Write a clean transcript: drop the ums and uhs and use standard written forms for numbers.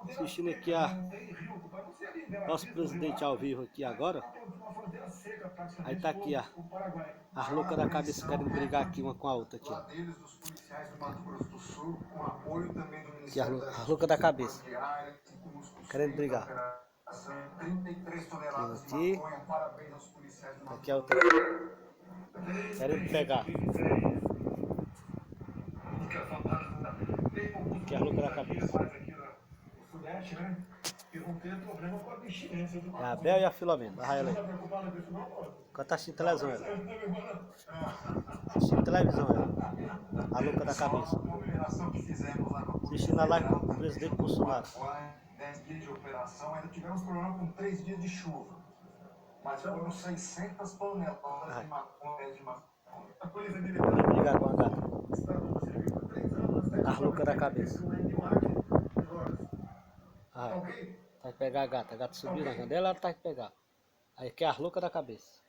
Assistindo aqui a nosso presidente ao vivo aqui agora. Aí tá aqui as loucas da cabeça querendo brigar aqui uma com a outra aqui. Aqui as loucas da cabeça querendo brigar. Aqui. Aqui a outra querendo pegar. Aqui as loucas da cabeça. É a Bel e a Filomena. Vai ela aí. Enquanto tá assistindo televisão ela. Assistindo televisão ela. A louca da cabeça. Assistindo a live do presidente Bolsonaro. 10 dias de operação, ainda tivemos problema com 3 dias de chuva. Mas foram 600 toneladas de maconha de maconha. Vou brigar com a gata. As loucas da cabeça. Vai. Tá que pegar a gata. A gata subiu na janela, ela tá que pegar. Aí aqui é as loucas da cabeça.